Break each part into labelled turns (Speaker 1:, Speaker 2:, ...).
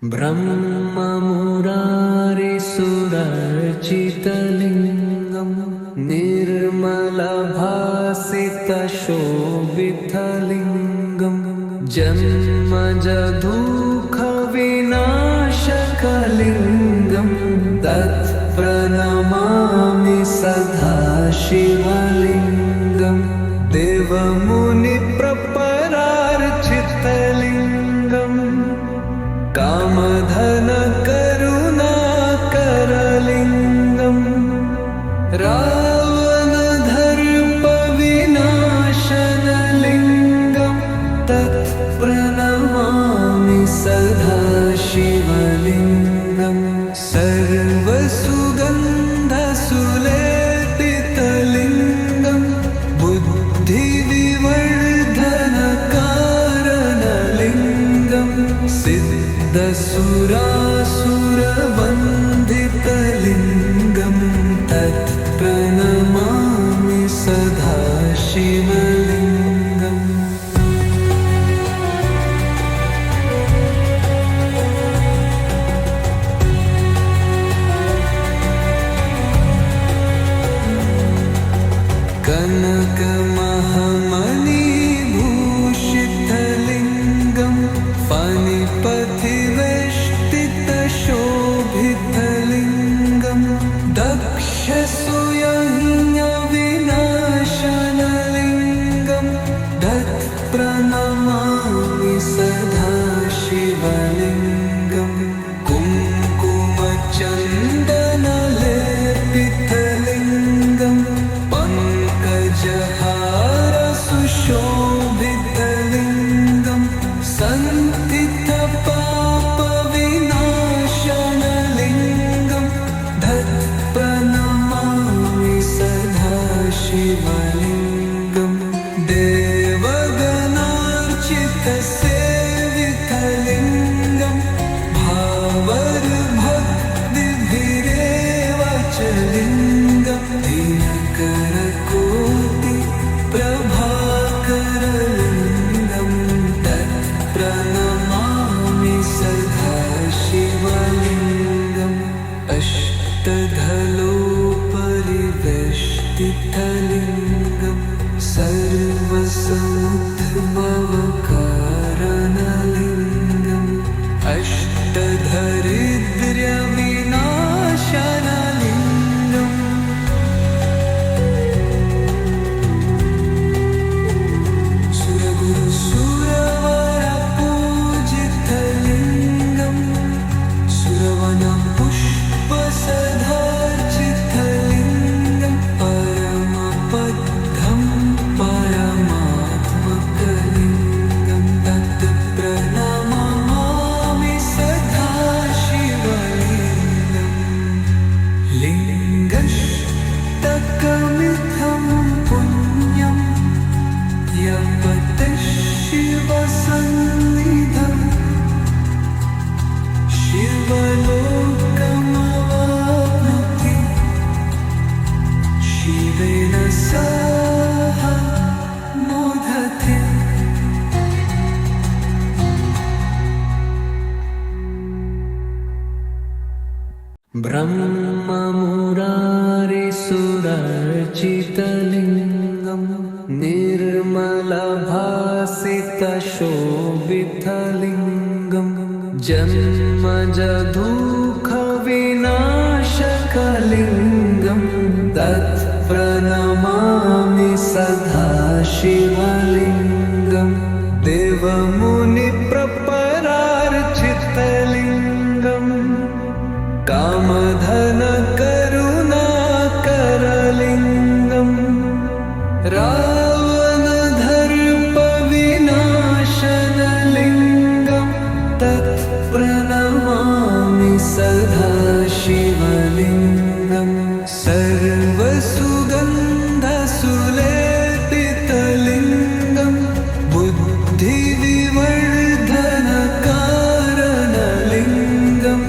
Speaker 1: ब्रह्ममुरारिसुरर्चितलिङ्गं निर्मलभासितशोभितलिङ्गं जन्मजदुःखविनाशकलिङ्गं तत्प्रणमामि सदा शिवलिङ्गं देवमुनिप्रपरार्चितलिङ्गं कामधनकरुणाकरलिङ्गं रावणदर्पविनाशनलिङ्गं तत्प्रणमामि सदा शिवलिङ्गं सर्वसुगन्धसुलेपितलिङ्गं बुद्धिविवर्धनकारणलिङ्गं सिद्धसुरासुरवन्दितलिङ्गं तत्प्रणमामि सदा शिवलिङ्गम्। कनकमहामणिभूषितलिङ्गं फणिपथिवेष्टितशोभितलिङ्गं दक्षसूयज्ञविनाशनलिङ्गं तत्प्रणमामि सदा शिवलिङ्गं कुङ्कुमचन्दनलेपितलिङ्गं पंकजहारसुशोभितलिङ्गं सन्तितपापविनाशनलिङ्गं तत्प्रणमामि सदा शिवलिङ्गं देवगणार्चितसेवितलिङ्गं भावरभक्तिभिरेव च लिङ्गं दिनकरकोटिप्रभाकरलिङ्गं तत्प्रणमामि सदा शिवलिङ्गम् अष्टधलोपरिवेष्टितलिङ्गं सर्वसमुद्भवकारणलिङ्गम् अष्टधरिद्र्यविनाशनलिङ्गम् सुरगुरुसुरवरपूजितलिङ्गं सुरवनपुष्पसधार्चितलिङ्गं परमपदं परमात्मकलिङ्गं तत्प्रणमामि सदा शिवलिङ्गं लिङ्गष्टकमिथं पुण्यं यपतः शिवसन्निधं शिवलोकमवाप्नोति शिवेन सह मोदते। ब्रह्ममुरारिसुरर्चितलिङ्गं निर्मलभासितशोभितलिङ्गं जन्मजदुःखविनाशकलिङ्गं तत्प्रणमामि सदा शिवलिङ्गं देवमुनिप्रपरार्चितलिङ्गं कामधनकरुणाकरलिङ्गं रावणदर्पविनाशनलिङ्गं तत्प्रणमामि सदा शिवलिङ्गं सर्वसुगन्धसुलेपितलिङ्गं बुद्धिविवर्धनकारणलिङ्गं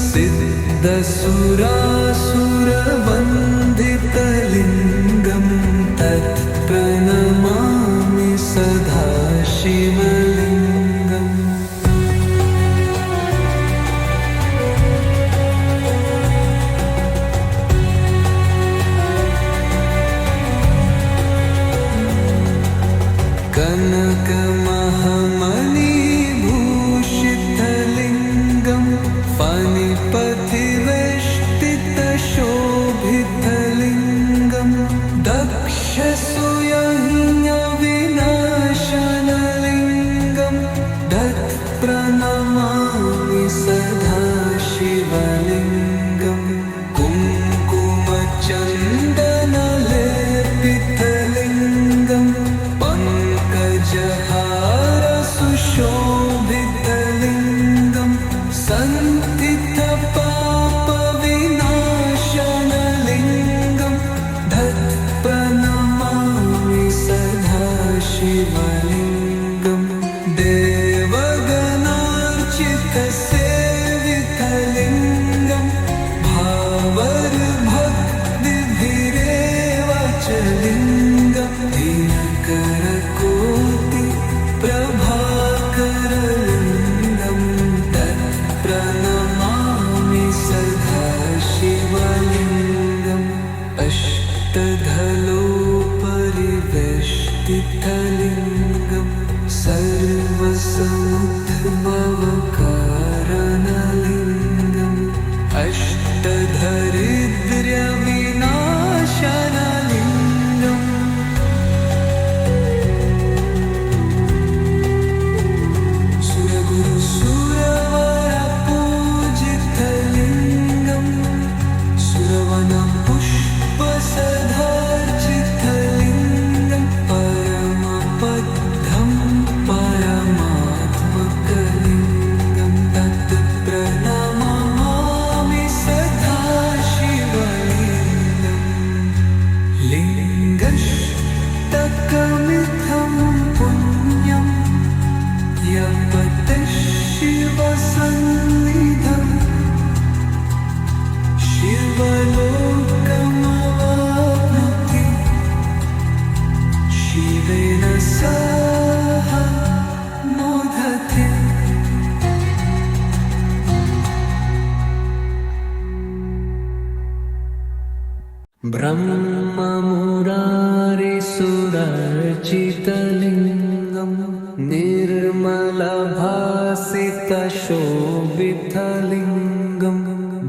Speaker 1: सिद्धसुरासुरवन्दितलिङ्गं तत्प्रणमामि सदा शिवलिङ्गम्। फणिपथिवेष्टितशोभितलिङ्गं दक्षसूयज्ञविनाशनलिङ्गं तत्प्रणमामि सदा शिवलिङ्गं कुङ्कुमचन्दनलेपितलिङ्गं पङ्कजहारसुशोभितलिङ्गं सन्तितपापविनाशनलिङ्गं तत्प्रणमामि सदा शिवलिङ्गं देवगणार्चितसेवितलिङ्गं भावरभक्तिभिरेव च लिङ्गं दिनकरकोटिप्रभाकरलिङ्गं तत्प्रणमामि सदा शिवलिङ्गम् अष्टधलोपरिवेष्टितलिङ्गं सर्वसमुद्भवकारणलिङ्गम् अष्टधरिद्र्यविनाशनलिङ्गम् सुरगुरुसुरवरपूजितलिङ्गं सुरवनपुष्पसधार्चितलिङ्गं परमपद्धं परमात्मकलिङ्गं तत्प्रणमामि सदा शिवलिङ्गं लिङ्गष्टकमिथं पुण्यं यपतः शिवसन्निधं शिवलोकमवाप्नोति शिवेन सह मोदते ब्रह्ममुरारिसुरर्चितलिङ्गं निर्मलभासितशोभितलिङ्गं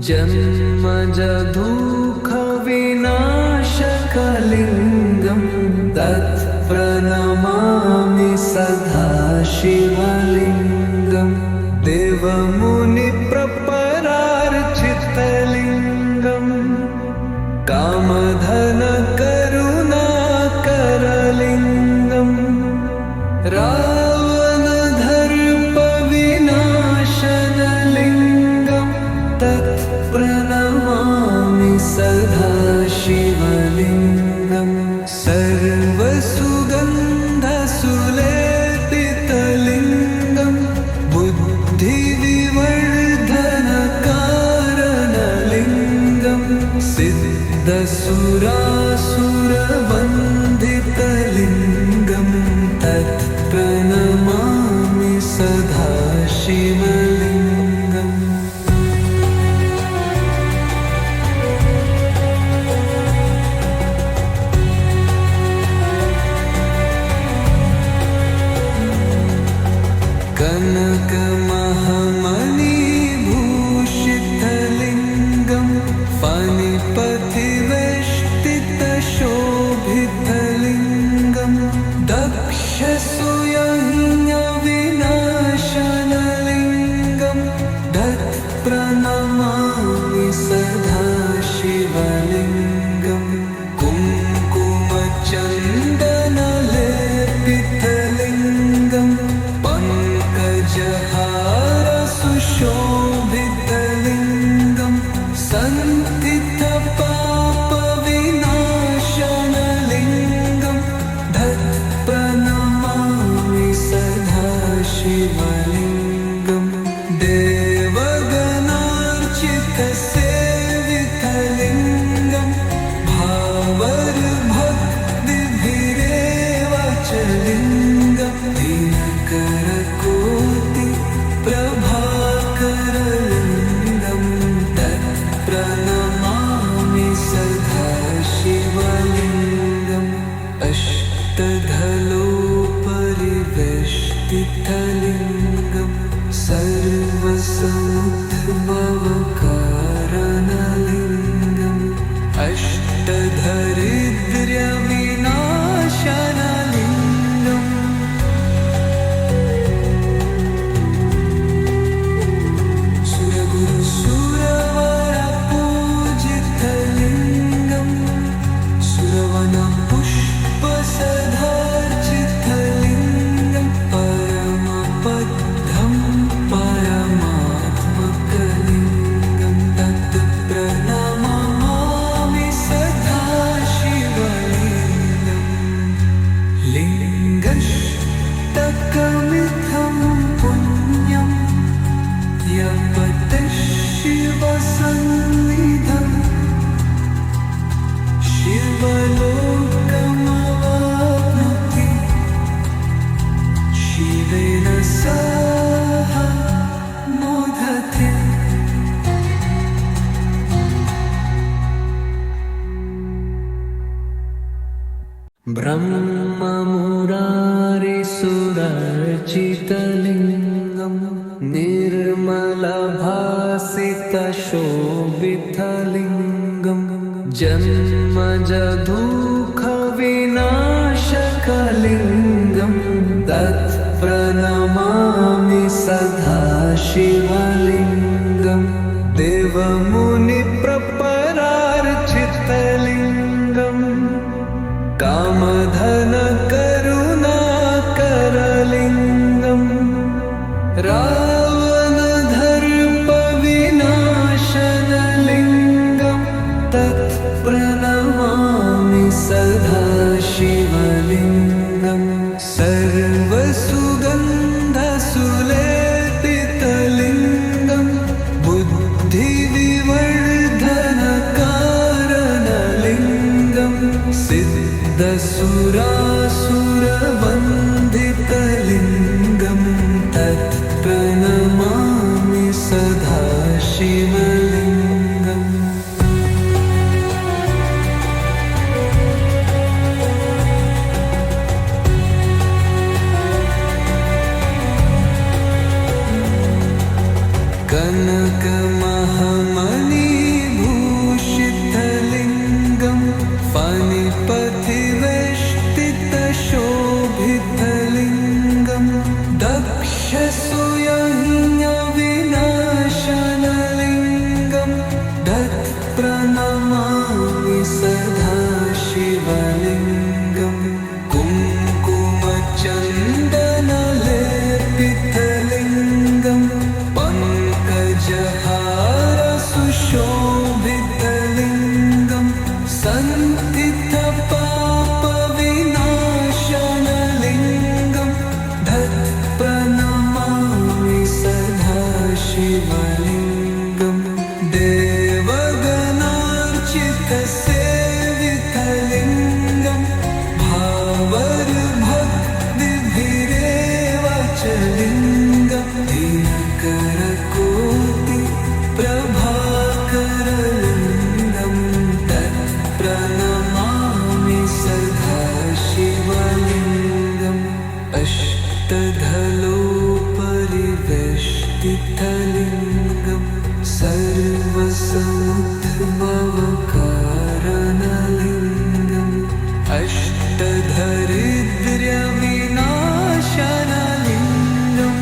Speaker 1: जन्मजदुःखविनाशकलिङ्गं तत्प्रणमामि सदा शिवलिङ्गं देवमुनिप्रपरार्चितलिङ्गं कामधनकरुणाकरलिङ्गं रावणदर्पविनाशनलिङ्गं तत्प्रणमामि सदा शिवलिङ्गं सर्वसुगन्धसुलेपितलिङ्गं बुद्धिविवर्धनकारणलिङ्गं सिद्धसुरासुरवन्दितलिङ्गं तत्प्रणमामि सदा शिवलिङ्गम् कनकमहामणिभूषितलिङ्गं फणिपथिवेष्टितशोभितलिङ्गं दक्षसूयज्ञविनाशनलिङ्गं तत्प्रणमामि सदा शिवलिङ्गं कुङ्कुमचन्दनलेपितलिङ्गं पङ्कजहारसुशोभितलिङ्गं सन्तितपापविनाशनलिङ्गं तत्प्रणमामि सदा शिवलिङ्गं देवगणार्चितसेवितलिङ्गं शिवसन्निधं शिवलोकमवाप्नोति शिवेन सह मोदते। ब्रह्ममुरारिसुरर्चितलिङ्गं निर्मलभासितशोभितलिङ्गं जन्मजदुःखविनाशकलिङ्गं तत्प्रणमामि सदा शिवलिङ्गं देवमुनिप्रपरार्चितलिङ्गं कामधनकरुणाकरलिङ्गं रावणदर्पविनाशनलिङ्गं तत्प्रणमामि सदा शिवलिङ्गं सर्वसुगन्धसुलेपितलिङ्गं बुद्धिविवर्धनकारणलिङ्गं सिद्धसुरासुरवन्दितलिङ्गं तत्प्रणमामि सदा शिवलिङ्गम्। कनकमहामणिभूषितलिङ्गं फणिपतिवेष्टितशोभितलिङ्गं दक्षसूयज्ञविनाशनलिङ्गं तत्प्रणमामि सदा शिवलिङ्गं कुङ्कुमचन्दनलेपितलिङ्गं पङ्कजहारसुशोभितलिङ्गं सन्तितपापविनाशनलिङ्गं तत्प्रणमामि सदा शिवलिङ्गं देवगणार्चितसेवितलिङ्गं भावरभक्तिभिरेव च लिङ्गं दिनकरकोटिप्रभाकरलिङ्गं तत्प्रणमामि सदा शिवलिङ्गम् अष्टधलोपरिवेष्टितलिङ्गं सर्वसमुद्भवकारणलिङ्गम् अष्टधरिद्र्यविनाशनलिङ्गम्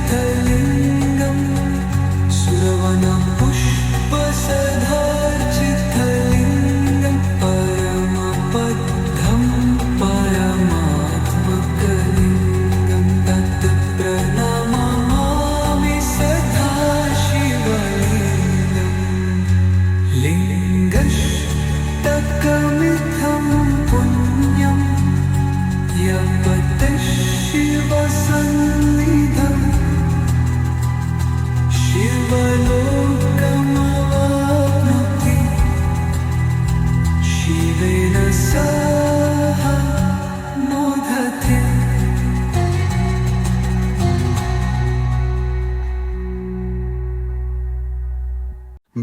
Speaker 1: सुरगुरुसुरवरपूजितलिङ्गं सुरवनपुष्पसधार्चितलिङ्गं परमपदं परमात्मकलिङ्गं तत्प्रणमामि सदा शिवलिङ्गं लिङ्गष्टकमिदं पुण्यं यपतः शिवसन्निधं शिवलोकमवाप्नोति शिवेन सह मोदते।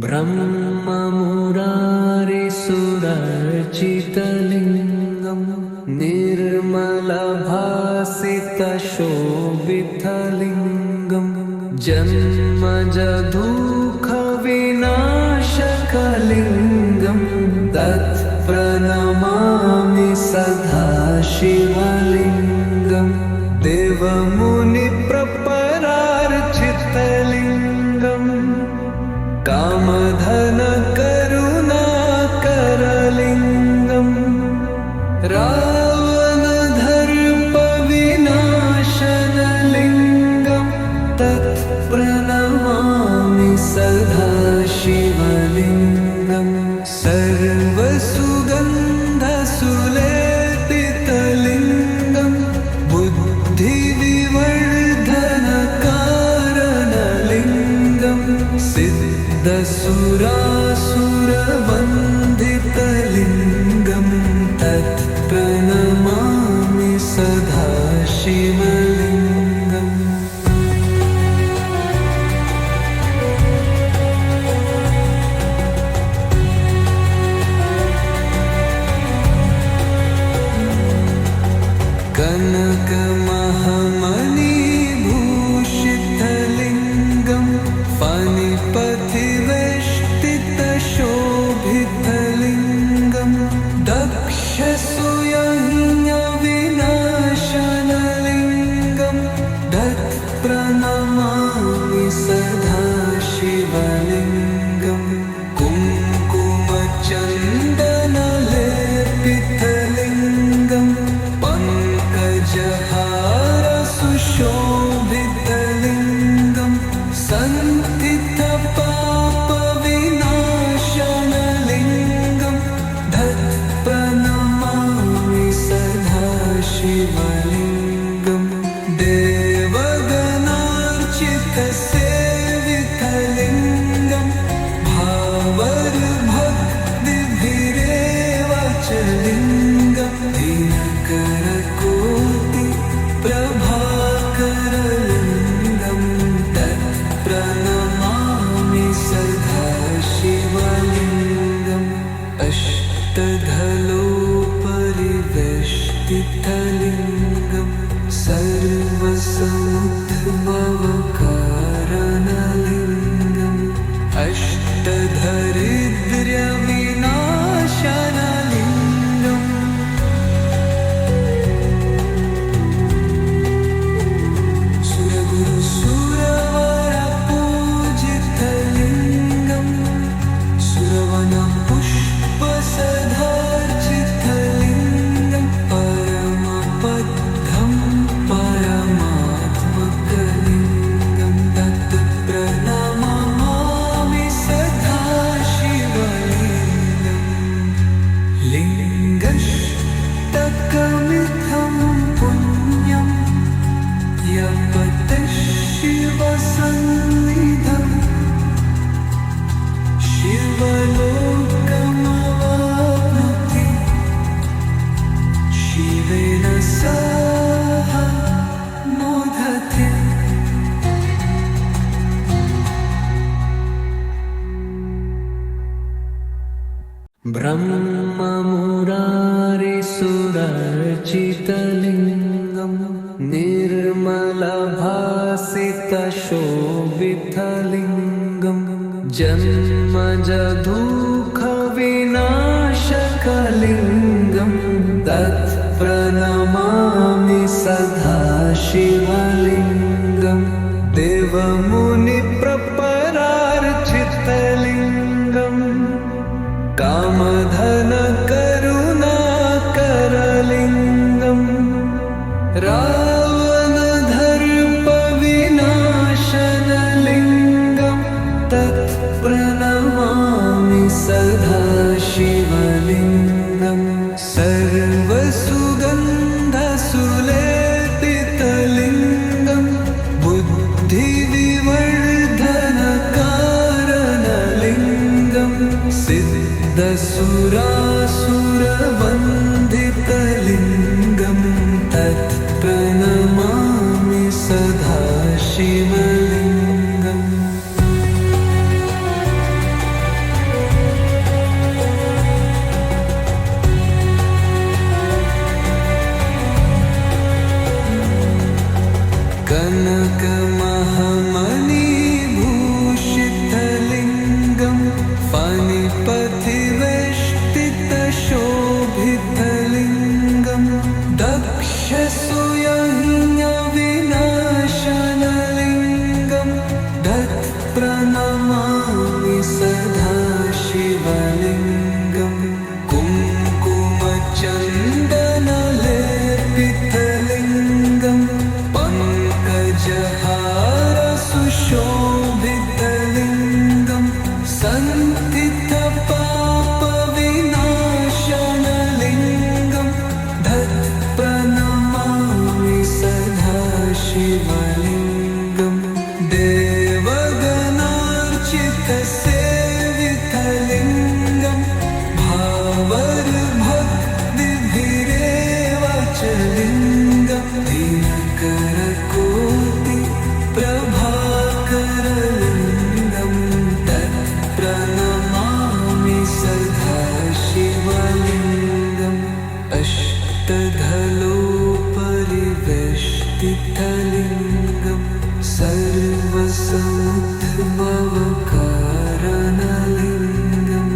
Speaker 1: ब्रह्ममुरारिसुरर्चितलिङ्गं निर्मलभासितशोभितलिङ्गं जन्मजदुःखविनाशकलिङ्गं तत्प्रणमामि सदा शिवलिङ्गं देवमुनिप्रपरार्चितलिङ्गं कामधनकरुणाकरलिङ्गं रावणदर्पविनाशनलिङ्गं तत्प्रणमामि सदा शिवलिङ्गं सर्वसुगन्धसुलेपित तत्प्रणमामि सदा शिवलिङ्गम् कनकमहामणिभूषितलिङ्गं फणिपथिवेष्टितशोभितलिङ्गं दक्षसूयज्ञविनाशनलिङ्गं तत्प्रणमामि सदा शिवलिङ्गं कुङ्कुमचन्दनलेपितलिङ्गं शोभितलिङ्गं सन्तितपापविनाशनलिङ्गं तत्प्रणमामि सदा शिवलिङ्गं देवगणार्चितसेवितलिङ्गं भावभक्तिभिरेव च लिङ्गं दिनकरकोटि प्रभाकरलिङ्गं तत्प्रणमामि सदा शिवलिङ्गम् अष्टधलोपरिवेष्टितलिङ्गं सर्वसमुद्भवकारणलिङ्गम् अष्टधरिद्र्यविनाशनलिङ्गम् सुरवरपूजितलिङ्गं सुरवनपुष्पसधार्चितलिङ्गं परमबद्धं परमात्मकलिङ्गं तत्प्रणमामि सदा शिवलिङ्गं लिङ्गष्टकमिथं पुण्यं यपतः शिवसन्निधं शिवलोकमवाप्नोति शिवेन सह मोदते ब्रह्ममुरारिसुरर्चितलिङ्गं निर्मलभासितशोभितलिङ्गं जन्मजदुःखविनाशकलिङ्गं तत्प्रणमामि सदा शिवलिङ्गं देवमुनिप्रपरार्चितलिङ्गं कामधनकरुणाकरलिङ्गं रावणदर्पविनाशनलिङ्गं तत्प्रणमामि सदा शिवलिङ्गं सर्वसुगन्धसुलेपितलिङ्गं बुद्धिविवर्धनकारणलिङ्गं सिद्धसुरासुरवन्दितलिङ्गं तत्प्रणमामि सदा शिवलिङ्गम् कनकमहामणिभूषितलिङ्गं फणिपथिवेष्टितशोभितलिङ्गं दक्षसूयज्ञविनाशनलिङ्गं तत्प्रणमामि सदा शिवलिङ्गं कुङ्कुमचन्दनलेपितलिङ्गं पङ्कजहारसुशोभितलिङ्गं करकोटि प्रभाकरलिङ्गं तत्प्रणमामि सदा शिवलिङ्गम् अष्टधलोपरिवेष्टितलिङ्गं सर्वसमुद्भवकारणलिङ्गम्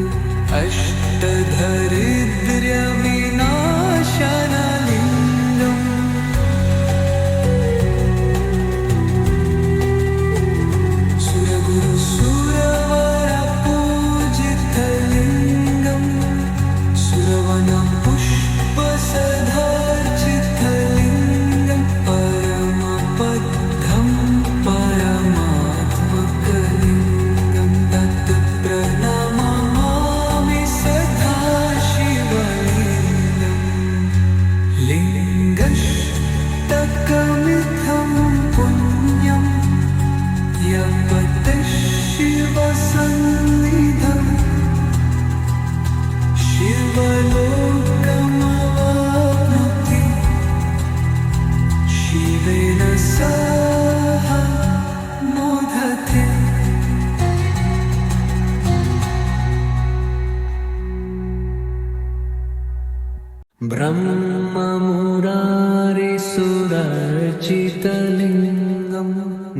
Speaker 1: अष्टधरिद्र्यविनाशनलिङ्गम् सुरगुरुसुरवरपूजितलिङ्गं सुरवनपुष्पसधार्चितलिङ्गं परमपद्धं परमात्मकलिङ्गं तत्प्रणमामि सदा शिवलिङ्गम् लिङ्गष्टकमिथं पुण्यं यपते शिवसन्निधं शिवलोकमवाप्नोति शिवेन सह मोदते ब्रह्ममुरारिसुरर्चितलिङ्गं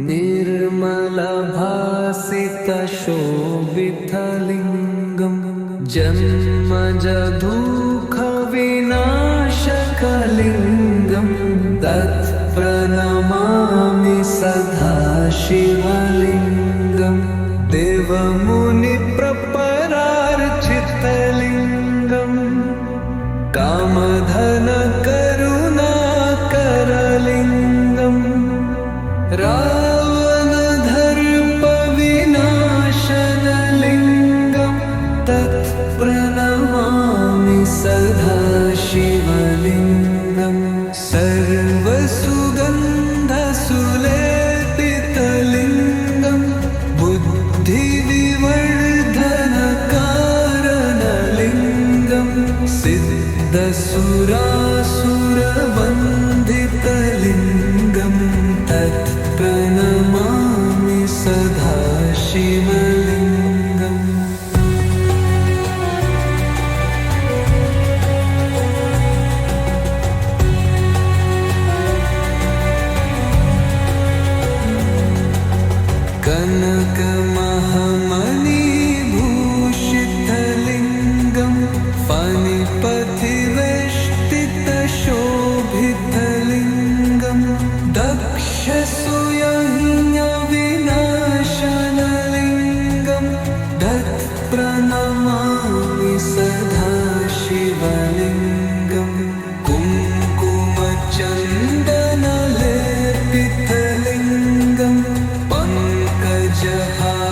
Speaker 1: निर्मलभासितशोभितलिङ्गं जन्मजदुःखविनाशकलिङ्गं तत्प्रणमामि सदा शिवलिङ्गं देवमुनिप्रपरार्चितलिङ्गं कामधनकरुणाकरलिङ्गं रावणदर्पविनाशनलिङ्गं तत्प्रणमामि सदा शिवलिङ्गं सर्वसुगन्धसुलेपितलिङ्गं बुद्धिविवर्धनकारणलिङ्गं सिद्धसुरासुरवन्दितलिङ्गं तत्प्रणमामि सदा शिवलिङ्गम् कनकमहामणिभूषितलिङ्गं फणिपथिवेष्टितशोभितलिङ्गं दक्षसूयज्ञविनाशनलिङ्गं तत्प्रणमामि सदा शिवलिङ्गं कुङ्कुमचन्दनलेपितलिङ्गं पङ्कजहारधरलिङ्गं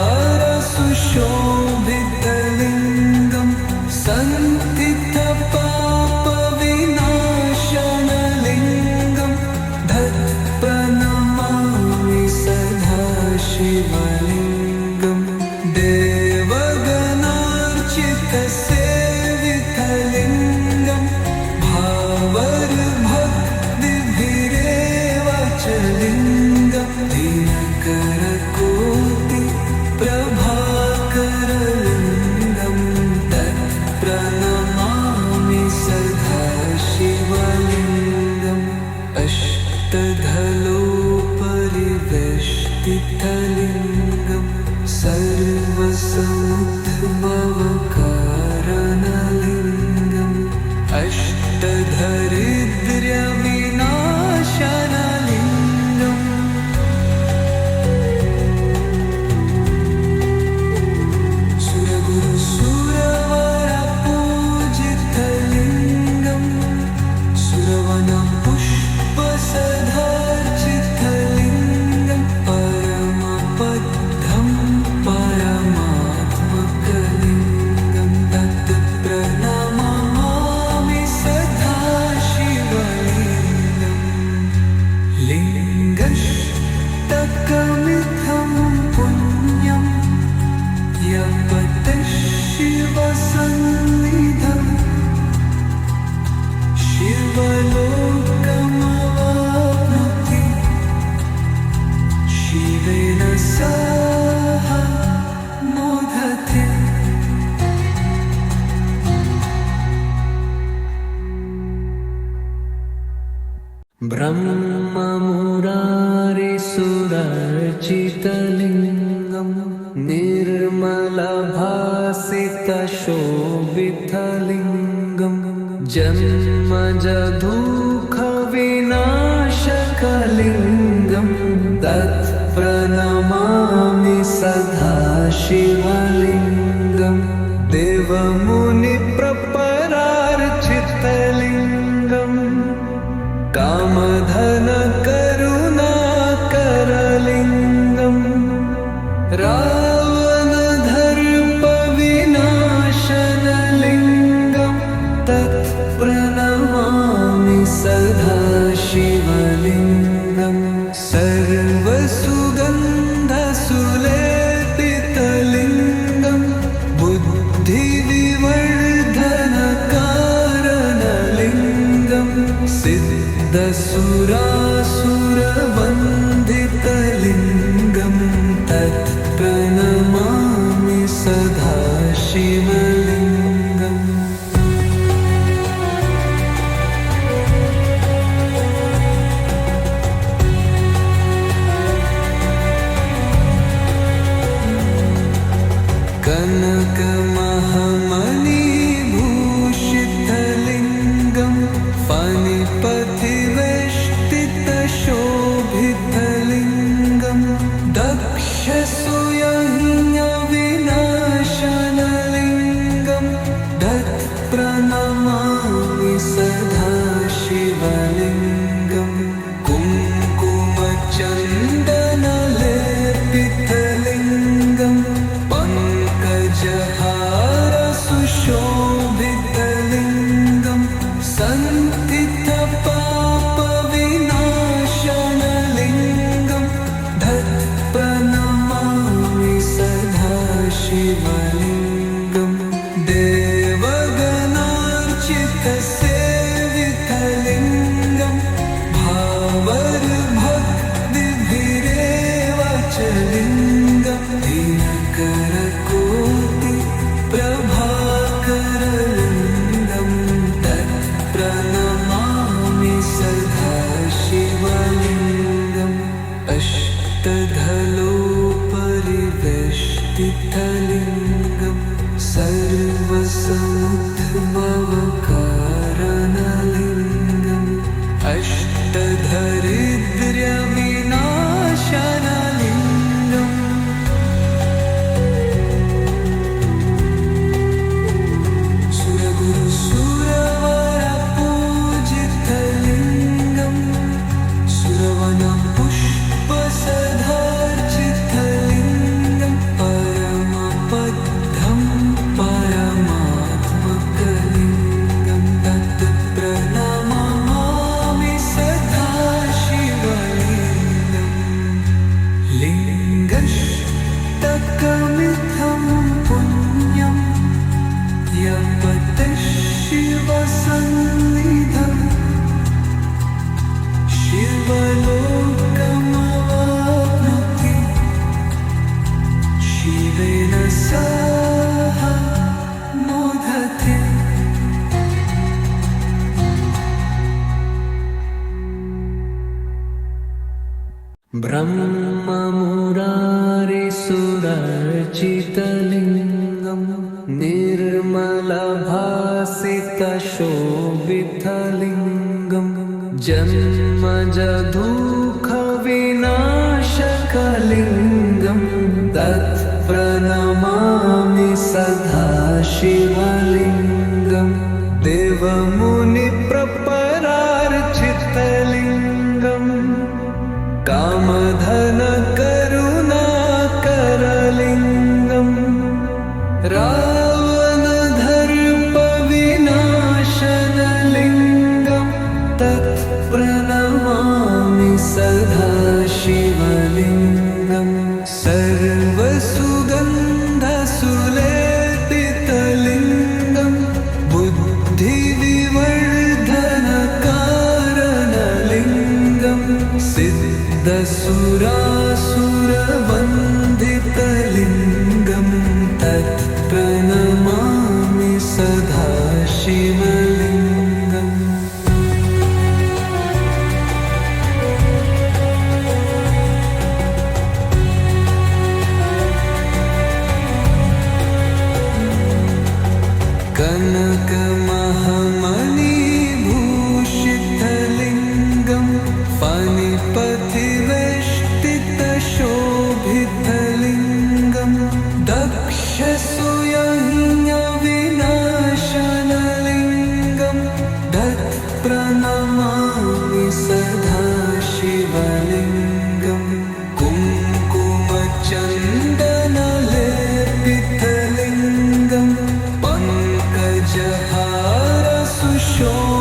Speaker 1: ब्रह्ममुरारिसुरर्चितलिङ्गं निर्मलभासितशोभितलिङ्गं जन्मजदुःखविनाशकलिङ्गं तत्प्रणमामि सदा शिवलिङ्गं देवमुनिप्रपरार्चितलिङ्गं कामधनकरुणाकरलिङ्गं रावणदर्पविनाशनलिङ्गं तत्प्रणमामि सदा शिवलिङ्गं सर्वसुगन्धसुलेपितलिङ्गं बुद्धिविवर्धनकारणलिङ्गं सिद्धसुरासुरवन्दितलिङ्गं तत्प्रणमामि सदा शिवलिङ्गम् कनकमहामणिभूषितलिङ्गं फणिपतिवेष्टितशोभितलिङ्गं दक्षसूयज्ञविनाशनलिङ्गं तत्प्रणमामि सदा शिवलिङ्गं कुङ्कुमचन्दनलेपितलिङ्गं पङ्कजहारसुशोभितलिङ्गं सन्तितपापविनाशनलिङ्गं तत्प्रणमामि सदा शिवलिङ्गं देवगणार्चितसेवितलिङ्गं भावरभक्तिभिरेव च लिङ्गं दिनकरकोटिप्रभाकरलिङ्गं तत्प्रणमामि सदा शिवलिङ्गम् अष्टधलोपरिवेष्टितलिङ्गं सर्वसमुद्भवकारणलिङ्गम् अष्टधरिद्र्यविनाशनलिङ्गम् सुरगुरुसुरवरपूजितलिङ्गं सुरवनपुष्पसधार्चितलिङ्गं परमपदं परमात्मकलिङ्गं तत्प्रणमामि सदा शिवलिङ्गम् लिङ्गष्टकमिदं पुण्यं यपतः शिवसन्निधं शिवलोकमवाप्नोति शिवेन सह मोदते ब्रह्ममुरारिसुरर्चितलिङ्गं निर्मलभासितशोभितलिङ्गं जन्मजदुःखविनाशकलिङ्गं तत्प्रणमामि सदा शिवलिङ्गं देवमुनिप्रपरार्चितलिङ्गं कामधनकरुणाकरलिङ्गं रावणदर्पविनाशनलिङ्गं तत्प्रणमामि सदा शिवलिङ्गं सर्वसुगन्धसुलेपितलिङ्गं बुद्धिविवर्धनकारणलिङ्गं सिद्धसुरासुरवन्दितलिङ्गं तत्प्रणमामि सदा शिवलिङ्गम् नमामि सदा शिवलिङ्गं कुङ्कुमचन्दनलेपितलिङ्गं पङ्कजहार सुशोभितलिङ्गं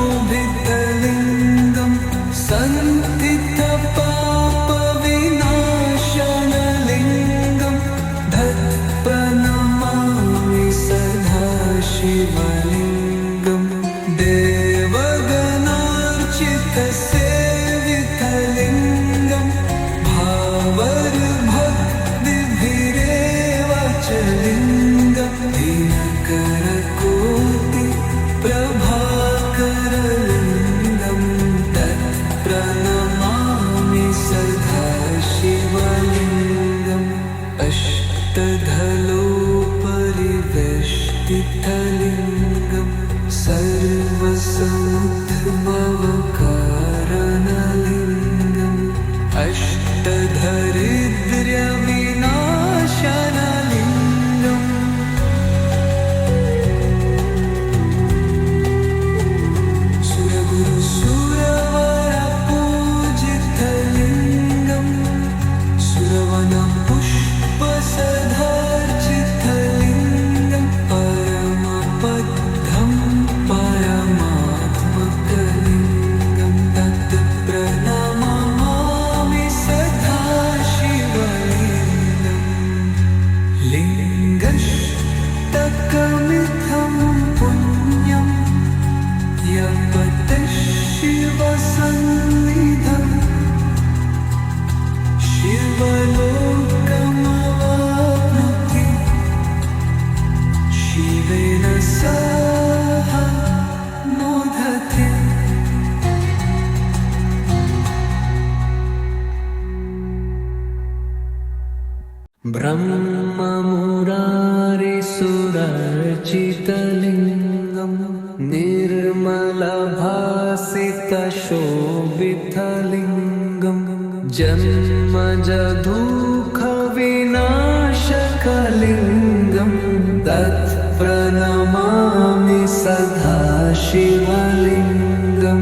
Speaker 1: सन्तितपापविनाशनलिङ्गं प्रणमामि सदा शिवलिङ्गं देवगणार्चितसेवितलिङ्गं भावरभक्तिभिरेव च लिङ्गं दिनकरकोटिप्रभाकरलिङ्गं तत्प्रणमामि सदा शिवलिङ्गम् अष्टधलोपरिवेष्टितलिङ्गं सर्वसमुद्भवकारणलिङ्गम् अष्टधरिद्र्यविनाशनलिङ्गम् सुरगुरुसुरवरपूजितलिङ्गं सुरवनपुष्पसधार्चितलिङ्गं परमबद्धं परमात्मकलिङ्गं तत्प्रणमामि सदा शिवलिङ्गम् लिङ्गष्टकमिथं पुण्यं यपतः शिवसन्निधं शिवलोकमवाप्नोति शिवेन सह मोदते ब्रह्ममुरारिसुरर्चितलिङ्गं निर्मलभासितशोभितलिङ्गं जन्मजदुःखविनाशकलिङ्गं तत्प्रणमामि सदा शिवलिङ्गं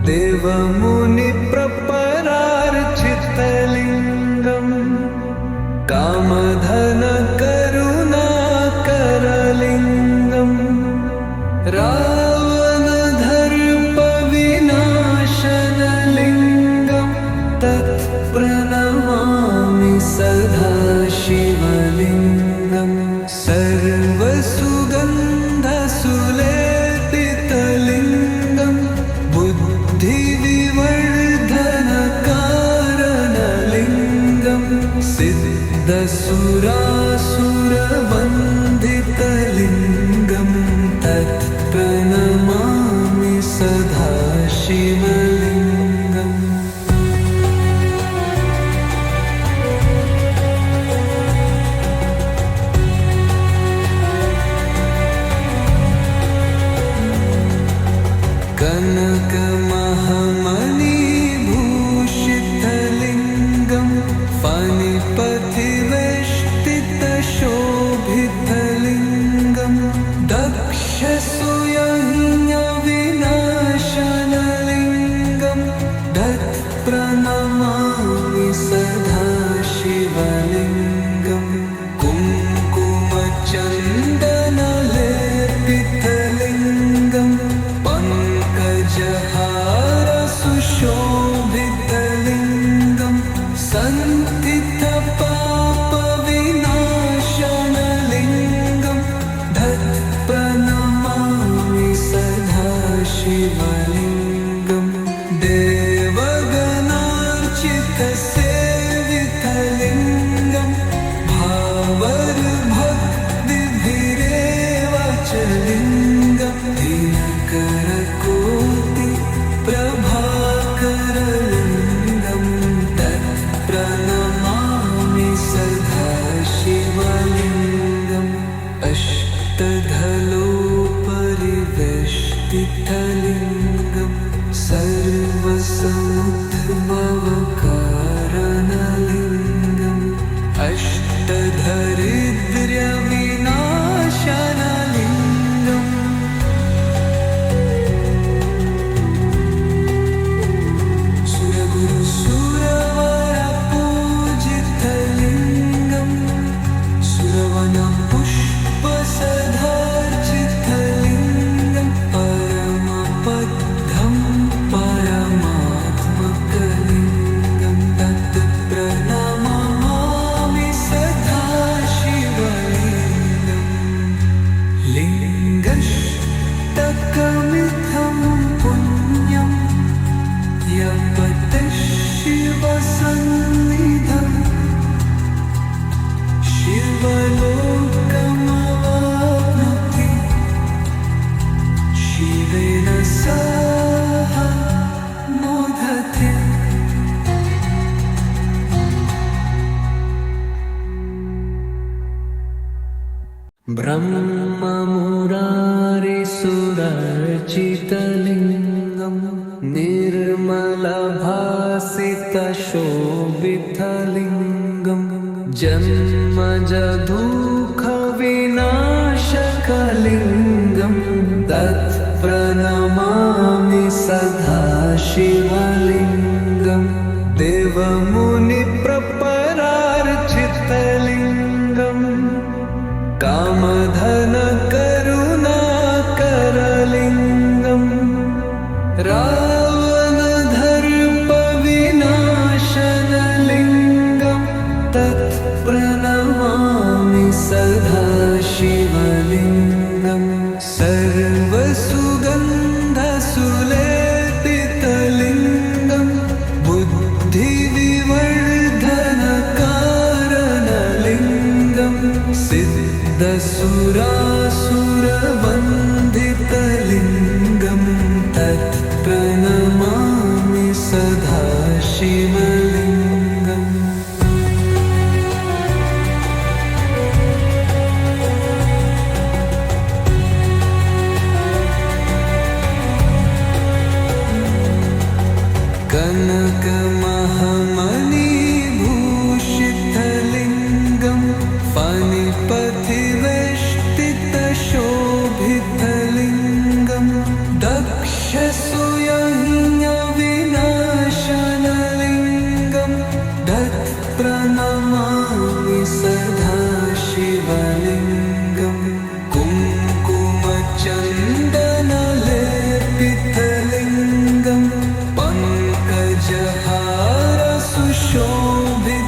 Speaker 1: देवमुनिप्रपरार्चितलिङ्गं कामधनकरुणाकरलिङ्गं रावणदर्पविनाशनलिङ्गं तत्प्रणमामि सदा शिवलिङ्गं सर्वसुगन्धसुलेपितलिङ्गं बुद्धिविवर्धनकारणलिङ्गं सिद्धसुरासुरवन्दितलिङ्गं तत्प्रणमामि सदा शिवलिङ्गम् कनकमहामणिभूषितलिङ्गं फणिपतिवेष्टितशोभितलिङ्गं दक्षसूयज्ञविनाशनलिङ्गं तत्प्रणमामि सदा शिवलिङ्गं कुङ्कुमचन्दनलेपितलिङ्गं पङ्कजहार सुशोभितलिङ्गं सन्तितपापविनाशनलिङ्गं तत्प्रणमामि सदा शिवलिङ्गं देवगणार्चितसेवितलिङ्गं भावरभक्तिभिरेव च लिङ्गं दिनकरकोटिप्रभाकरलिङ्गं तत्प्रणमामि सदा शिवलिङ्गम् अष्टधलोपरिवेष्टितलिङ्गं सर्वसमुद्भवकारणलिङ्गम् अष्टधरिद्र्यविनाशनलिङ्गम्। शिवलोकमवाप्नोति शिवेन सह मोदते ब्रह्ममुरारिसुरर्चितलिङ्गं निर्मलभासितशोभितलिङ्गं जन्मजदुःखविनाशकलिङ्गं तत्प्रणमामि सदा शिवलिङ्गं देवमुनिप्रपरार्चितलिङ्गं कामधनकरुणाकरलिङ्गं रावणदर्पविनाशनलिङ्गं तत्प्रणमामि सदा शिवलिङ्गं सर्वसुगन्धसुलेपितलिङ्गं बुद्धिविवर्धनकारणलिङ्गं सिद्धसुरासुरवन्दितलिङ्गं तत्प्रणमामि सदा शिवलिङ्गम् कनकमहामणिभूषितलिङ्गं फणिपतिवेष्टितशोभितलिङ्गं दक्षसूयज्ञविनाशनलिङ्गं तत्प्रणमामि सदा शिवलिङ्गं कुङ्कुमचन्दनलेपितलिङ्गं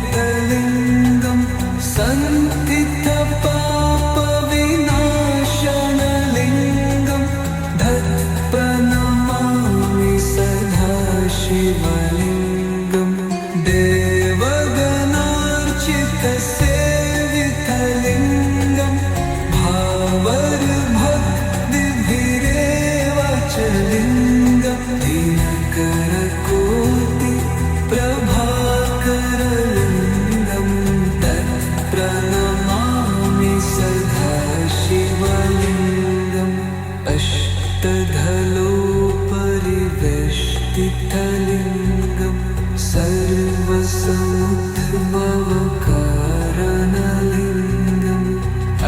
Speaker 1: पङ्कजहारसुशोभितलिङ्गं सन्तितपापविनाशनलिङ्गं तत्प्रणमामि सदा शिवलिङ्गं देवगणार्चितसेवितलिङ्गं भावरभक्तिभिरेव च लिङ्गं दिनकरकोटिप्रभाकरलिङ्गं तत्प्रणमामि सदा शिवलिङ्गम् अष्टधलोपरिवेष्टितलिङ्गं सर्वसमुद्भवकारणलिङ्गम्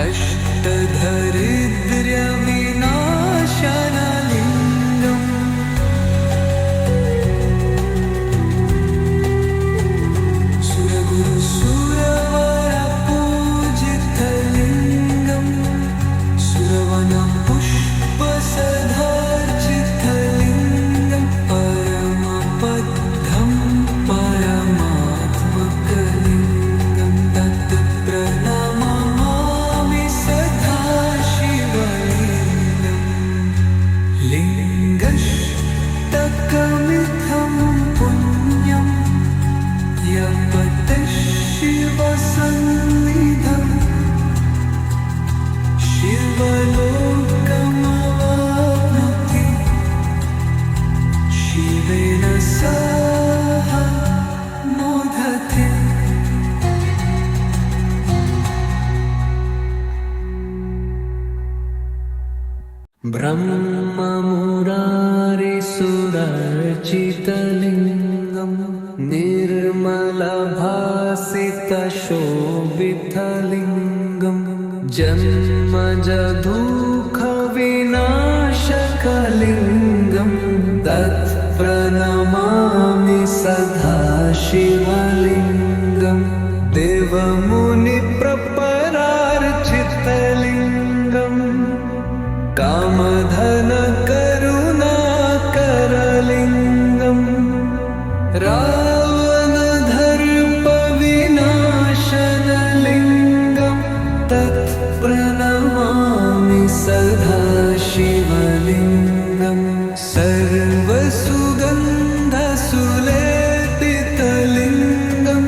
Speaker 1: अष्टधरिद्र्यविनाशनलिङ्गं सुरगुरुसुरवरपूजितलिङ्गं सुरवनपुष्पसधार्चितलिङ्गं परमपद्धं परमात्मकलिङ्गं तत्प्रणमामि सदा शिवलिङ्गं लिङ्गष्टकमिथं पुण्यं यपतः शिवसन्निधं शिवलोकमवाप्नोति शिवेन सह मोदते ब्रह्ममुरारिसुरर्चितलिङ्गं निर्मलभासितशोभितलिङ्गं जन्मजदुःखविनाशकलिङ्गं तत्प्रणमामि सदा शिवलिङ्गं देवमुनिप्रपरार्चितलिङ्गं कामधनकरुणाकरलिङ्गं रावणदर्पविनाशनलिङ्गं तत्प्रणमामि सदा शिवलिङ्गं सर्वसुगन्धसुलेपितलिङ्गं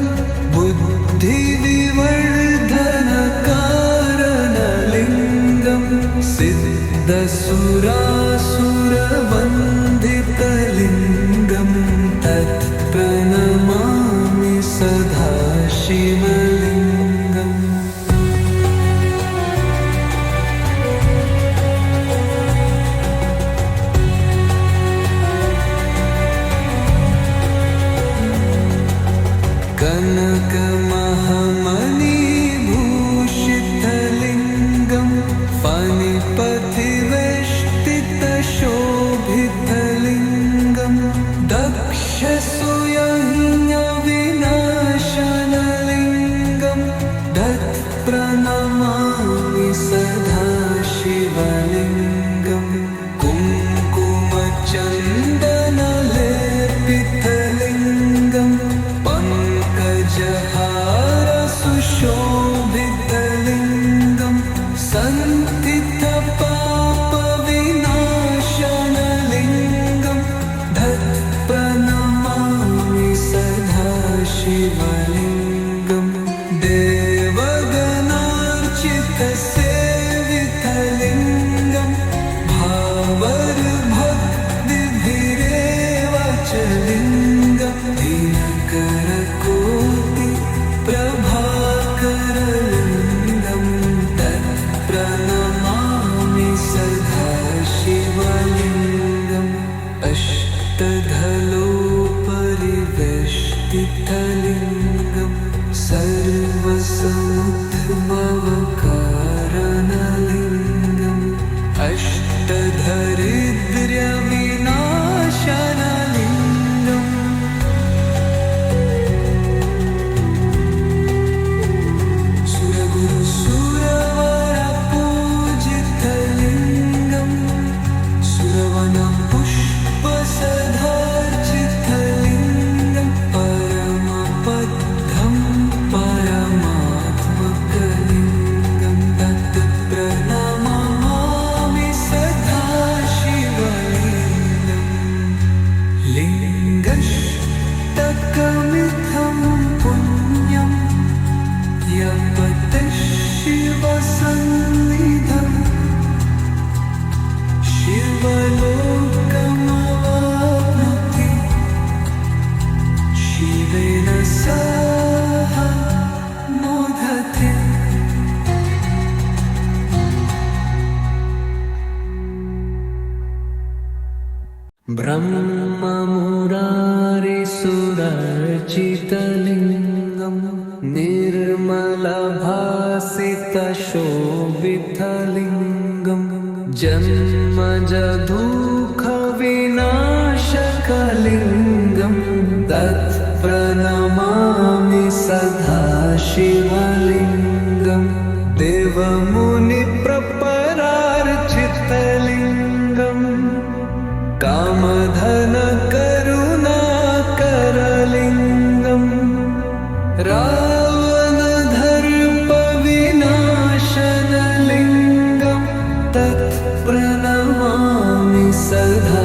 Speaker 1: कनकमहामणिभूषितलिङ्गं फणिपथिवेष्टितशोभितलिङ्गं दक्षसूयज्ञविनाशनलिङ्गं तत्प्रणमामि सदा शिवलिङ्गं कुङ्कुमचन्दनलेपितलिङ्गं पङ्कजहारसुशोभितलिङ्गं सन्तितपापविनाशनलिङ्गं तत्प्रणमामि सदा शिवलिङ्गं देवगणार्चितसेवितलिङ्गं भावरभक्तिभिरेव च लिङ्गं दिनकरकोटि प्रभाकरलिङ्गं तत्प्रणमामि सदा शिवलिङ्गम् अष्टधलोपरिवेष्टितलिङ्गं सर्वसमुद्भवकारणलिङ्गम् अष्टधरिद्र्यविनाशनलिङ्गम् सुरगुरुसुरवरपूजितलिङ्गं सुरवनपुष्पसधार्चितलिङ्गं परमपद्धं परमात्मकलिङ्गं तत्प्रणमामि सदा शिवलिङ्गं लिङ्गष्टकमिथं पुण्यं यपतः शिवसन्निधं शिवलोकमवाप्नोति शिवेन सह मोदते। ब्रह्ममुरारिसुरर्चितलिङ्गं निर्मलभासितशोभितलिङ्गं जन्मजदुःखविनाशकलिङ्गं तत्प्रणमामि सदा शिवलिङ्गं देवमुनिप्रपरार्चितलिङ्गं कामधनकरुणाकरलिङ्गं रावणदर्पविनाशनलिङ्गं तत्प्रणमामि सदा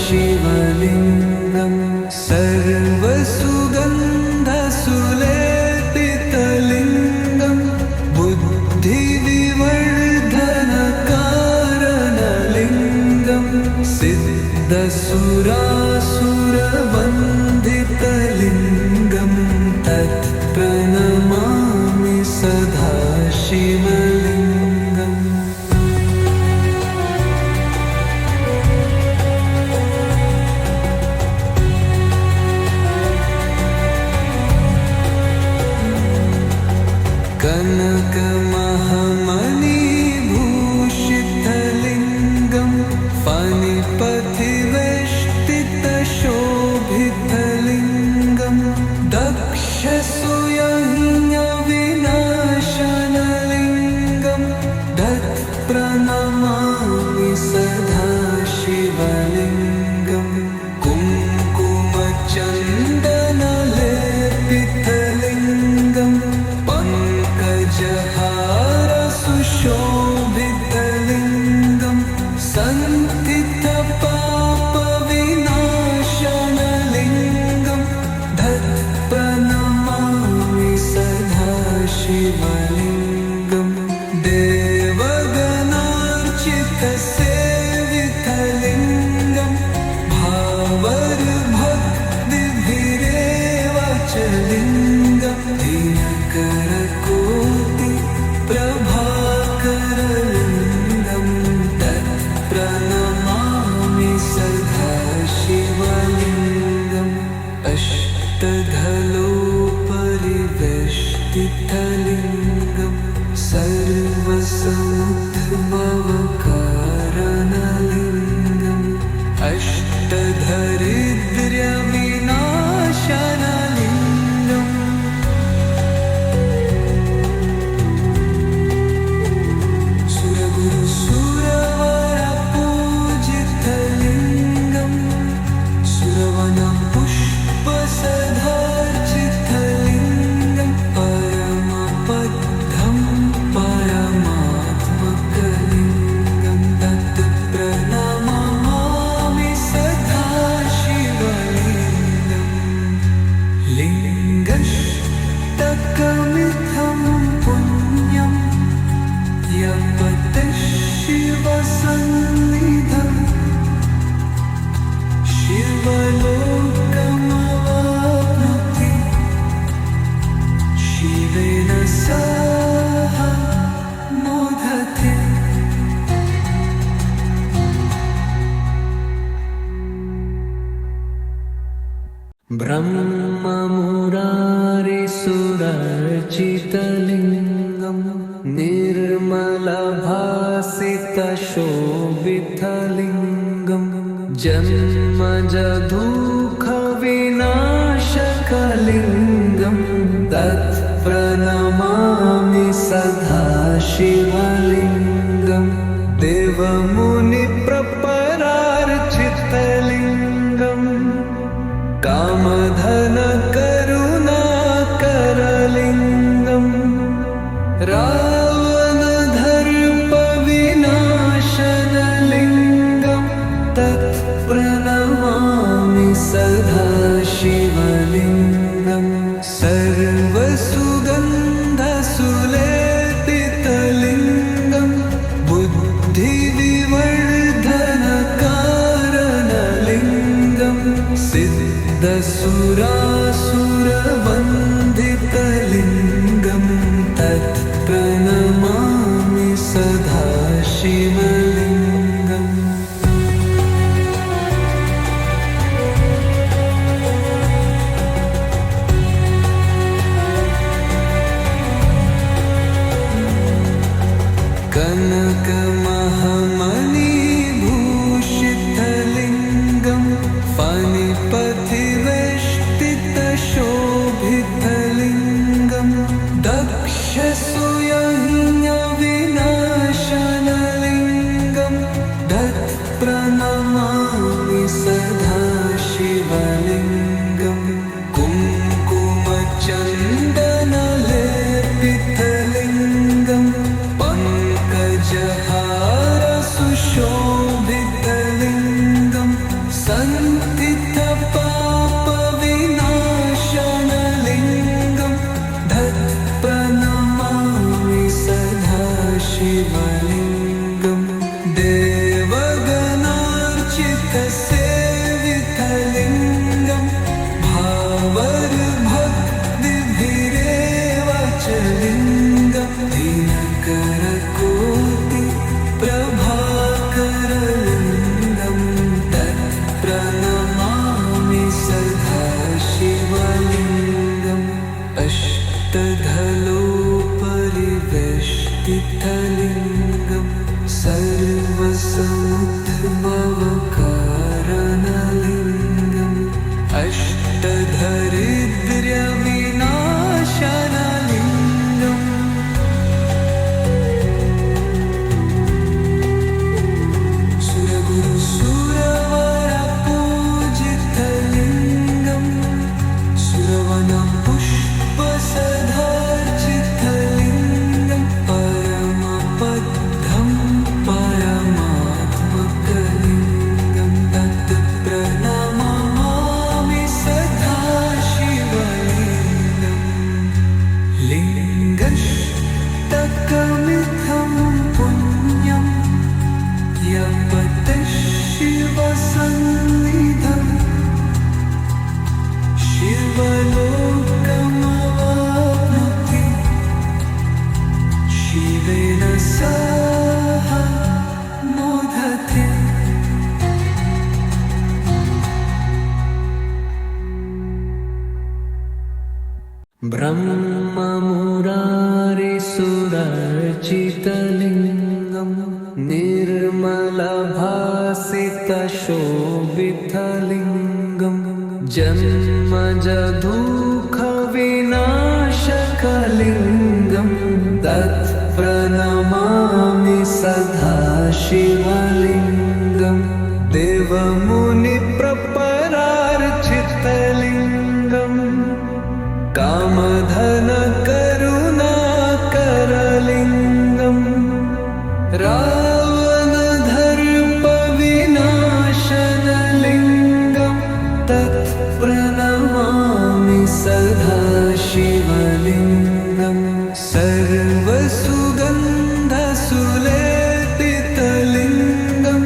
Speaker 1: शिवलिङ्गं सर्वसुगन्धसुलेपितलिङ्गं बुद्धिविवर्धनकारणलिङ्गं सिद्धसुरासुरवन्दितलिङ्गं तत्प्रणमामि सदा शिवलिङ्गम् कनकमहामणिभूषितलिङ्गं फणिपथिवेष्टितशोभितलिङ्गं दक्षसूयज्ञविनाशनलिङ्गं तत्प्रणमामि सदा शिवलिङ्गं कुङ्कुमचन्दनलेपितलिङ्गं पङ्कजहारसुशोभितलिङ्गं सन्तितपापविनाशनलिङ्गं तत्प्रणमामि सदा शिवलिङ्गं देवगणार्चितसेवितलिङ्गं भावरभक्तिभिरेव च लिङ्गं दिनकरकोटि प्रभाकरलिङ्गं तत्प्रणमामि सदा शिवलिङ्गम् अष्टधलोपरि पुष्पसधार्चितलिङ्गं परमपद्धं परमात्मकलिङ्गं तत् प्रणमामि सदा शिवलिङ्गं लिङ्गष्टकमिथं पुण्यं यपते शिवसन्निधं शिवलोकमवाप्नोति शिवेन सह मोदते। ब्रह्ममुरारिसुरर्चितलिङ्गं निर्मलभासितशोभितलिङ्गं जन्मजदुःखविनाशकलिङ्गं तत् प्रणमामि सदा शिवलिङ्गं देवमुनिप्रपरार्चितलिङ्गं कामधनकरुणाकरलिङ्गं रावणदर्पविनाशनलिङ्गं तत् प्रणमामि सदा शिवलिङ्गं सर्वसुगन्धसुलेपितलिङ्गं बुद्धिविवर्धनकारणलिङ्गं सिद्धसुरासुरवन्दितलिङ्गं तत् प्रणमामि सदा शिवलिङ्गम्। कनकमहामणिभूषितलिङ्गं फणिपथिवेष्टितशोभितलिङ्गं दक्षसूयज्ञविनाशनलिङ्गं तत् प्रणमामि सदा शिवलिङ्गं कुङ्कुमचन्दनलेपितलिङ्गं पङ्कजहारसुशोभितलिङ्गं सन्तितपापविनाशनलिङ्गं तत् प्रणमामि सदा शिवलिङ्गं देवगणार्चितसेवितलिङ्गं भावरभक्तिभिरेव च लिङ्गं दिनकरकोटिप्रभाकरलिङ्गं तत् प्रणमामि सदा शिवलिङ्गम् अष्टधलोपरिवेष्टितलिङ्गं सर्वसमुद्भवकारणलिङ्गम् अष्टधरिद्र्यविनाशनलिङ्गम् सुरगुरुसुरवरपूजितलिङ्गं सुरवनपुष्पसधार्चितलिङ्गं परमपद्धं परमात्मकलिङ्गं तत् प्रणमामि सदा शिवलिङ्गं लिङ्गष्टकमिथं पुण्यं यपते शिवसन्निधं शिवलोकमवाप्नोति शिवेन सह मोदते। ब्रह्ममुरारिसुरर्चितलिङ्गं निर्मलभासितशोभितलिङ्गं जन्मजदुःखविनाशकलिङ्गं तत् प्रणमामि सदा शिवलिङ्गं देवमुनिप्रपरार्चित प्रणमामि सदा शिवलिङ्गं सर्वसुगन्धसुलेपितलिङ्गं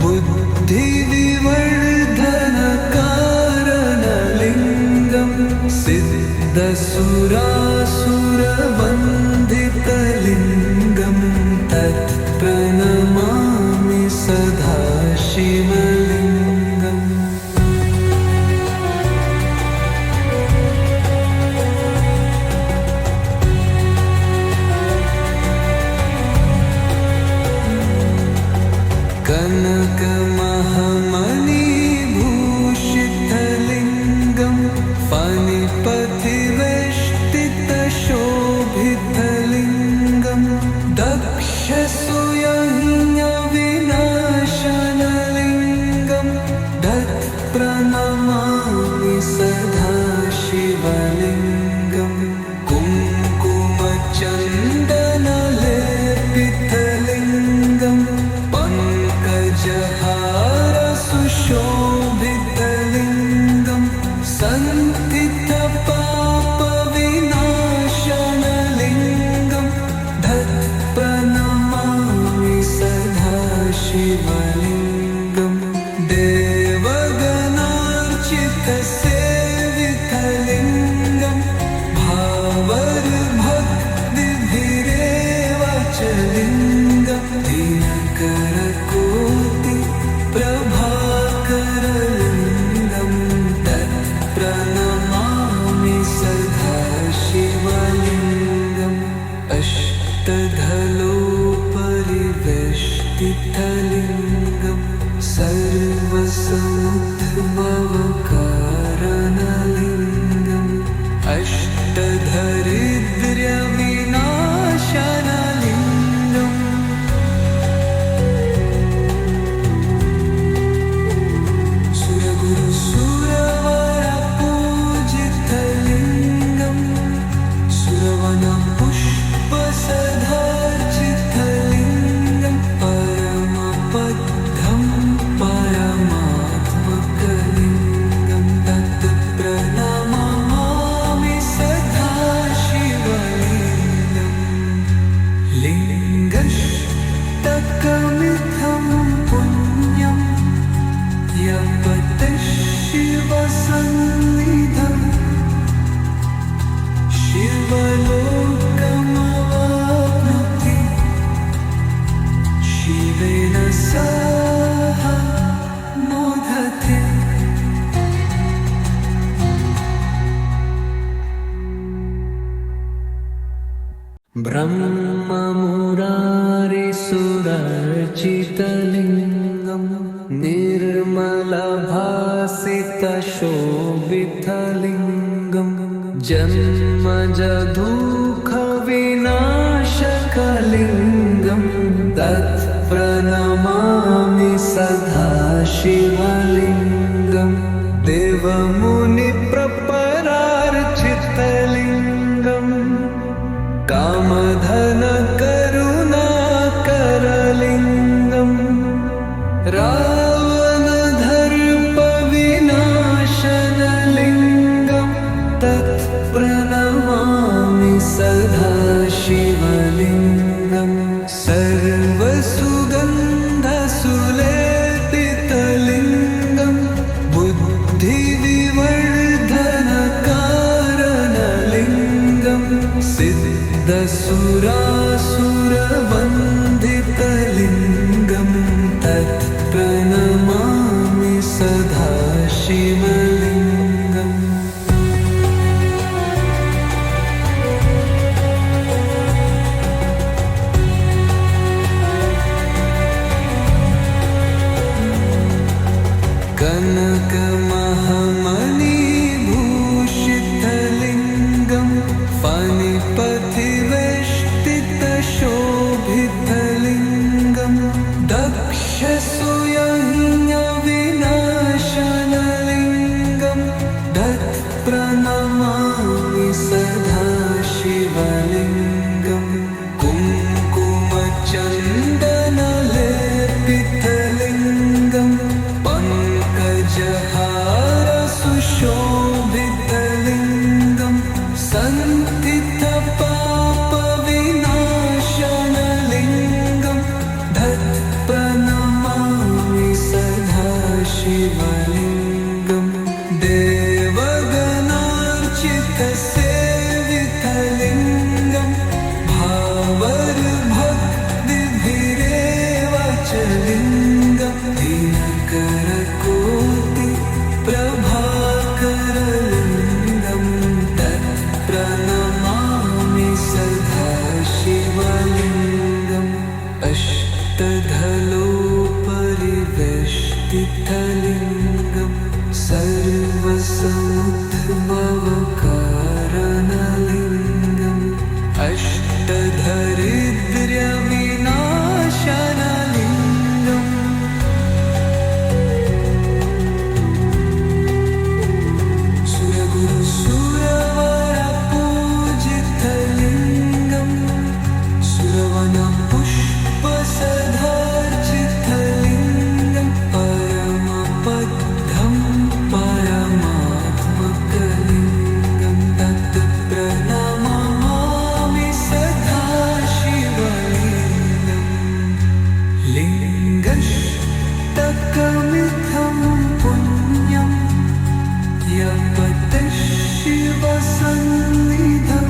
Speaker 1: बुद्धिविवर्धनकारणलिङ्गं सिद्धसुरासुरवन्दितलिङ्गं तत्प्रणमामि सदा शिवलिङ्गम् कनकमहामणिभूषितलिङ्गं फणिपथिवेष्टितशोभितलिङ्गं दक्षसूयज्ञविनाशनलिङ्गं तत्प्रणमामि सदा शिवलिङ्गं कुङ्कुमचन्दनलेपितलिङ्गं सुशोभितलिङ्गं सन्तितपापविनाशनलिङ्गं तत्प्रणमामि सदा शिवलिङ्गं देवगणार्चितसेवितलिङ्गं भावैर्भक्तिभिरेव च लिङ्गं दिनकरकोटि प्रभाकरलिङ्गं तत्प्रणमामि सदा शिवलिङ्गम् अष्टधलोपरिवेष्टितलिङ्गं सर्वसमुद्भवकारणलिङ्गम् अष्टधरिद्र्यविनाशनलिङ्गम् सुरगुरुसुरवरपूजितलिङ्गं सुरवनपुष्पसधार्चितलिङ्गं परमपदं परमात्मकलिङ्गं तत्प्रणमामि सदा शिवलिङ्गं लिङ्गष्टकमिदं पुण्यं यपतः शिवसन्निधं शिवलोकमवाप्नोति शिवेन सह मोदते ब्रह्ममुरारिसुरार्चितलिङ्गं निर्मलभासितशोभितलिङ्गं जन्मजदुःखविनाशकलिङ्गं तत्प्रणमामि सदा शिवलिङ्गं देवमुनिप्रपरार्चितलिङ्गं कामधनकरुणाकरलिङ्गं रावणदर्पविनाशनलिङ्गं तत्प्रणमामि सदा शिवलिङ्गं सर्वसुगन्धसुलेपितलिङ्गं बुद्धिविवर्धनकारणलिङ्गं सिद्धसुरासुरवन्दितलिङ्गं तत्प्रणमामि सदा शिवलिङ्गम् कनकमहामणिभूषितलिङ्गं फणिपथिवेष्टितशोभितलिङ्गं सन्तितपापविनाशनलिङ्गं प्रणमामि सदा शिवलिङ्गं देवगणार्चितसेवितलिङ्गं भावरभक्तिभिरेव च लिङ्गं दिनकरकोटि प्रभाकरलिङ्गं तत्प्रणमामि सदा शिवलिङ्गम् अष्टधलोपरिवेष्टितलिङ्गं सर्वसमुद्भवकारणलिङ्गम् अष्टधरिद्र्यविनाशनलिङ्गम् सुरगुरुसुरवरपूजितलिङ्गं सुरवनपुष्पसधार्चितलिङ्गं परमपदं परमात्मकलिङ्गं तत्प्रणमामि सदा शिवलिङ्गं लिङ्गष्टकमिथं पुण्यं यपतः शिवसन्निधं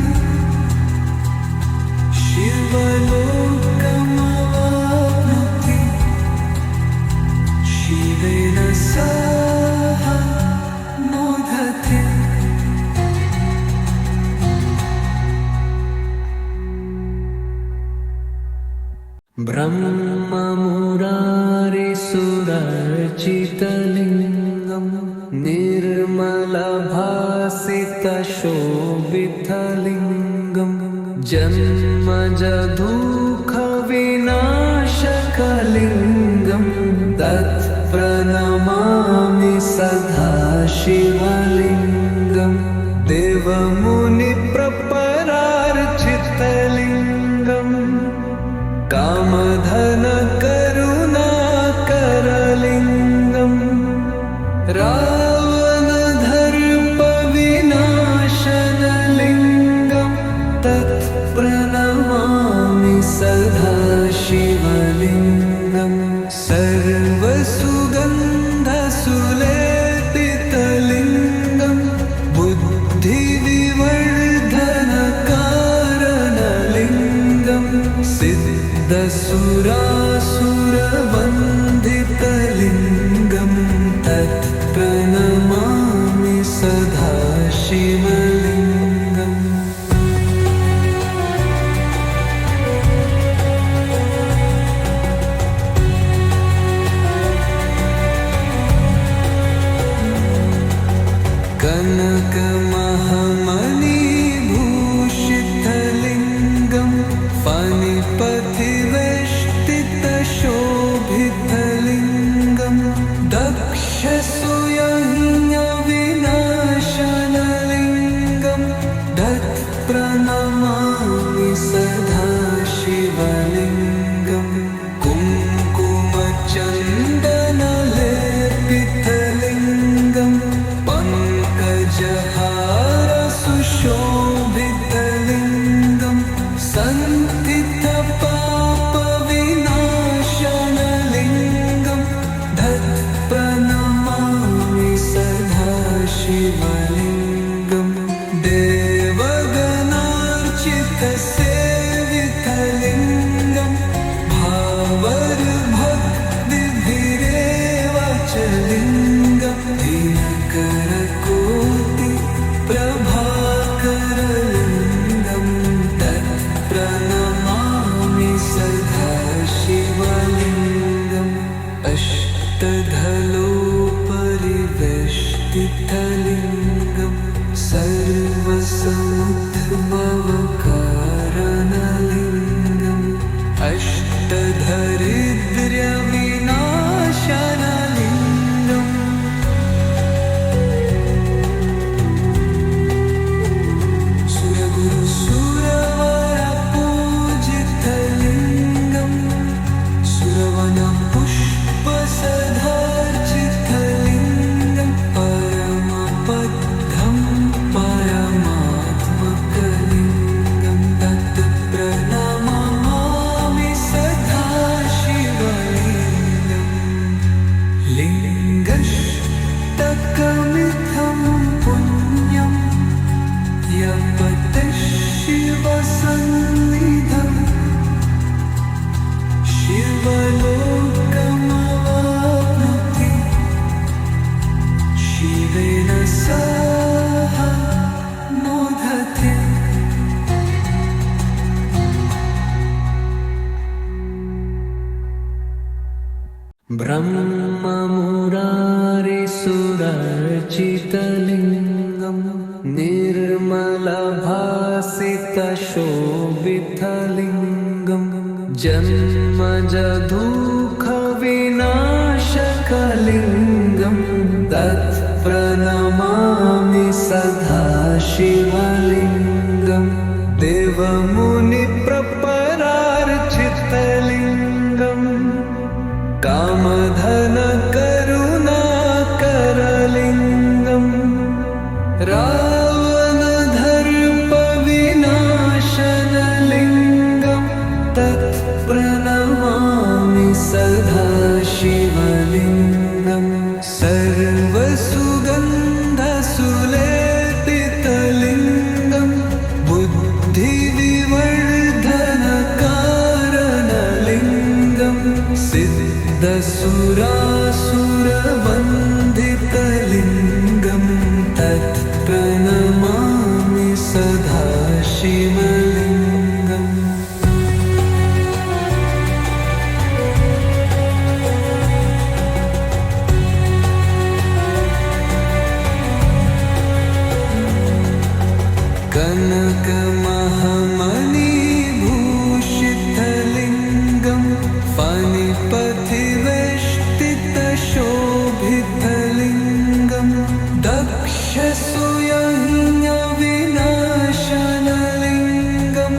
Speaker 1: शिवलोकमवाप्नोति शिवेन सह मोदते ब्रह्ममुरारिसुरर्चितलिङ्गं निर्मलभासितशोभितलिङ्गं जन्मजदुःखविनाशकलिङ्गं तत्प्रणमामि सदा शिवलिङ्गं देवमुनिप्रपरार्चितलिङ्गं कामधनकरुणाकरलिङ्गं रावणदर्पविनाशनलिङ्गं तत्प्रणमामि सदा शिवलिङ्गं सर्वसुगन्धसुलेपितलिङ्गं बुद्धिविवर्धनकारणलिङ्गं सिद्धसुरासुरवन्दितलिङ्गं तत्प्रणमामि सदा शिवलिङ्गम् कनकमहामणिभूषितलिङ्गं फणिपतिवेष्टितशोभितलिङ्गं दक्षसूयज्ञविनाशनलिङ्गं तत्प्रणमामि सदा शिवलिङ्गं कुङ्कुमचन्दनलेपितलिङ्गं पङ्कजहारसुशोभितलिङ्गं सन्तितपापविनाशनलिङ्गं तत्प्रणमामि सदा शिवलिङ्गं देवगणार्चितसेवितलिङ्गं भावरभक्तिभिरेव च लिङ्गं दिनकरकोटि प्रभाकरलिङ्गं तत्प्रणमामि सदा शिवलिङ्गम् अष्टधलोपरिवेष्टितलिङ्गं सर्वसमुद्भवकारणलिङ्गम् अष्टधरिद्र्यविनाशनलिङ्गम् सुरगुरुसुरवरपूजितलिङ्गं सुरवनपुष्पसधार्चितलिङ्गं परमपदं परमात्मकलिङ्गं शोभितलिङ्गं जन्मजदुःखविनाशकलिङ्गं तत्प्रणमामि सदा शिवलिङ्गं देवमुनिप्रपरार्चितलिङ्गं कामधनकरुणाकरलिङ्गं रावणदर्पविनाशनलिङ्गं तत्प्रणमामि सदा शिवलिङ्गं सर्वसुगन्धसुलेपितलिङ्गं बुद्धिविवर्धनकारणलिङ्गं सिद्धसुरासुरवन्दितलिङ्गं तत्प्रणमामि सदा शिवलिङ्गम् कनकमहामणिभूषितलिङ्गं फणिपथिवेष्टितशोभितलिङ्गं दक्षसूयज्ञविनाशनलिङ्गं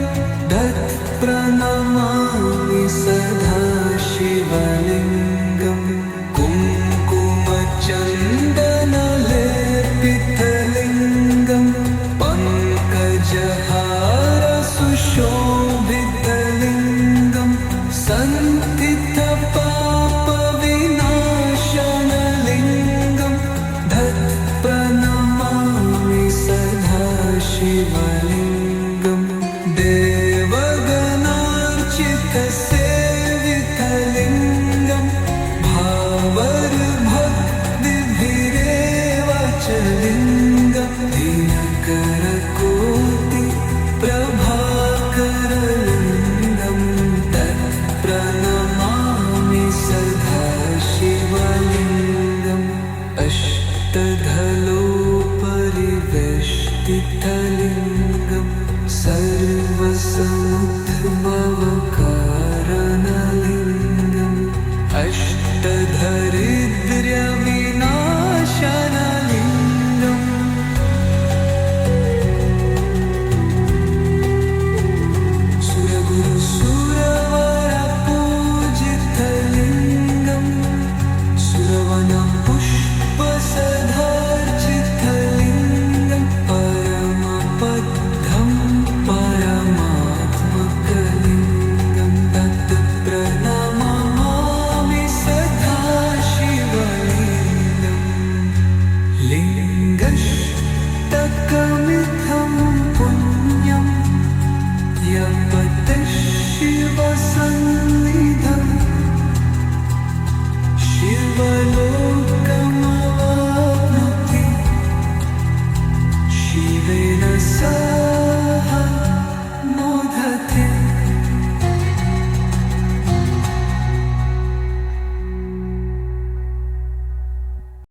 Speaker 1: तत्प्रणमामि सदा शिवलिङ्गं कुङ्कुमचन्दनलेपितलिङ्गं पङ्कजहारसुशोभितलिङ्गं सन्तितपापविनाशनलिङ्गं तत्प्रणमामि सदा शिवलिङ्गं देवगणार्चितसेवितलिङ्गं भावरभक्तिभिरेव च लिङ्गं दिनकरकोटिप्रभाकरलिङ्गं तत्प्रणमामि सदा शिवलिङ्गम् अष्टधलोपरिवेष्टितलिङ्गं सर्वसमुद्भवकारणलिङ्गम् अष्टधरिद्र्यविनाशनलिङ्गम् सुरगुरुसुरवरपूजितलिङ्गं सुरवनपुष्पसधार्चितलिङ्गं परमबद्धं परमात्मकलिङ्गं तत्प्रणमामि सदा शिवलिङ्गं लिङ्गष्टकमिदं पुण्यं यपतः शिवसन्निधं शिवलोकमवाप्नोति शिवेन सह